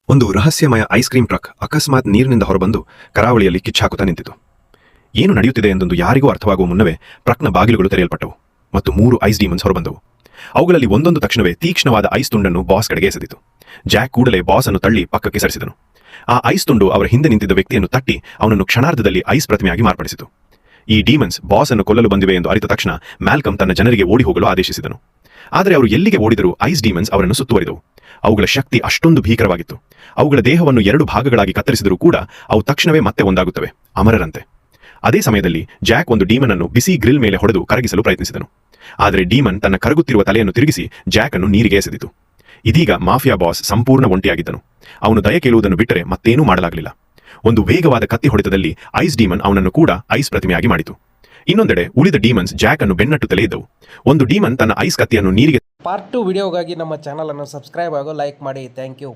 ಒಂದು ರಹಸ್ಯಮಯ ice cream truck ಅಕಸ್ಮಾತ್ ನೀರಿನಿಂದ ಹೊರಬಂದು ಕರಾವಳಿಯಲ್ಲಿ ಕಿಚ್ಚಾಕುತ್ತಾ ನಿಂತಿತು. ಏನು ನಡೆಯುತ್ತಿದೆ ಎಂದೊಂದು ಯಾರಿಗೂ ಅರ್ಥವಾಗುವ ಮುನ್ನವೇ ಟ್ರಕ್ನ ಬಾಗಿಲುಗಳು ತೆರೆಯಲ್ಪಟ್ಟವು ಮತ್ತು 3 ಐಸ್ ಡೀಮನ್ಸ್ ಹೊರಬಂದವು. ಅವುಗಳಲ್ಲಿ ಒಂದೊಂದು ತಕ್ಷಣವೇ ತೀಕ್ಷ್ಣವಾದ ಐಸ್ ತುಂಡನ್ನು ಬಾಸ್ ಕಡೆಗೆ ಎಸೆದಿತು. ಜಾಕ್ ಕೂಡಲೇ ಬಾಸ್ ಅನ್ನು ತಳ್ಳಿ ಪಕ್ಕಕ್ಕೆ ಸರಿಸಿದನು. ಆ ಐಸ್ ತುಂಡು ಅವರ ಹಿಂದೆ ನಿಂತಿದ್ದ ವ್ಯಕ್ತಿಯನ್ನು ತಟ್ಟಿ ಅವನನ್ನು ಕ್ಷಣಾರ್ಧದಲ್ಲಿ ಐಸ್ ಪ್ರತಿಮೆಯಾಗಿ ಮಾರ್ಪಡಿಸಿತು. ಈ ಡೀಮನ್ಸ್ ಬಾಸ್ ಅನ್ನು ಕೊಲ್ಲಲು ಬಂದಿವೆ ಎಂದು ಅರಿತ ತಕ್ಷಣ ಮ್ಯಾಲ್ಕಮ್ ತನ್ನ ಜನರಿಗೆ ಓಡಿ ಹೋಗಲು ಆದೇಶಿಸಿದನು. ಆದರೆ ಅವರು ಎಲ್ಲಿಗೆ ಓಡಿದರೂ ಐಸ್ ಡೀಮನ್ಸ್ ಅವರನ್ನು ಸುತ್ತುವರಿದವು. ಅವುಗಳ ಶಕ್ತಿ ಅಷ್ಟೊಂದು ಭೀಕರವಾಗಿತ್ತು. ಅವುಗಳ ದೇಹವನ್ನು 2 ಭಾಗಗಳಾಗಿ ಕತ್ತರಿಸಿದರೂ ಕೂಡ ಅವು ತಕ್ಷಣವೇ ಮತ್ತೆ ಒಂದಾಗುತ್ತವೆ, ಅಮರರಂತೆ. ಅದೇ ಸಮಯದಲ್ಲಿ ಜಾಕ್ ಒಂದು ಡೀಮನ್ ಅನ್ನು ಬಿಸಿ ಗ್ರಿಲ್ ಮೇಲೆ ಹೊಡೆದು ಕರಗಿಸಲು ಪ್ರಯತ್ನಿಸಿದನು. ಆದರೆ ಡೀಮನ್ ತನ್ನ ಕರಗುತ್ತಿರುವ ತಲೆಯನ್ನು ತಿರುಗಿಸಿ ಜಾಕ್ ಅನ್ನು ನೀರಿಗೆ ಎಸೆದಿತು. ಇದೀಗ ಮಾಫಿಯಾ ಬಾಸ್ ಸಂಪೂರ್ಣ ಒಂಟಿಯಾಗಿದ್ದನು. ಅವನು ದಯ ಕೇಳುವುದನ್ನು ಬಿಟ್ಟರೆ ಮತ್ತೇನೂ ಮಾಡಲಾಗಲಿಲ್ಲ. ಒಂದು ವೇಗವಾದ ಕತ್ತಿ ಹೊಡೆತದಲ್ಲಿ ಐಸ್ ಡೀಮನ್ ಅವನನ್ನು ಕೂಡ ಐಸ್ ಪ್ರತಿಮೆಯಾಗಿ ಮಾಡಿತು. ಇನ್ನೊಂದೆಡೆ ಉಳಿದ ಡೀಮನ್ಸ್ ಜಾಕ್ ಅನ್ನು ಬೆನ್ನಟ್ಟುತ್ತಲೇ ಇದ್ದವು. ಒಂದು ಡೀಮನ್ ತನ್ನ ಐಸ್ ಕತ್ತಿಯನ್ನು ನೀರಿಗೆ ಪಾರ್ಟ್ 2 ವಿಡಿಯೋಗಾಗಿ ನಮ್ಮ ಚಾನಲ್ ಅನ್ನು ಸಬ್ಸ್ಕ್ರೈಬ್ ಹಾಗೂ ಲೈಕ್ ಮಾಡಿ. Thank you.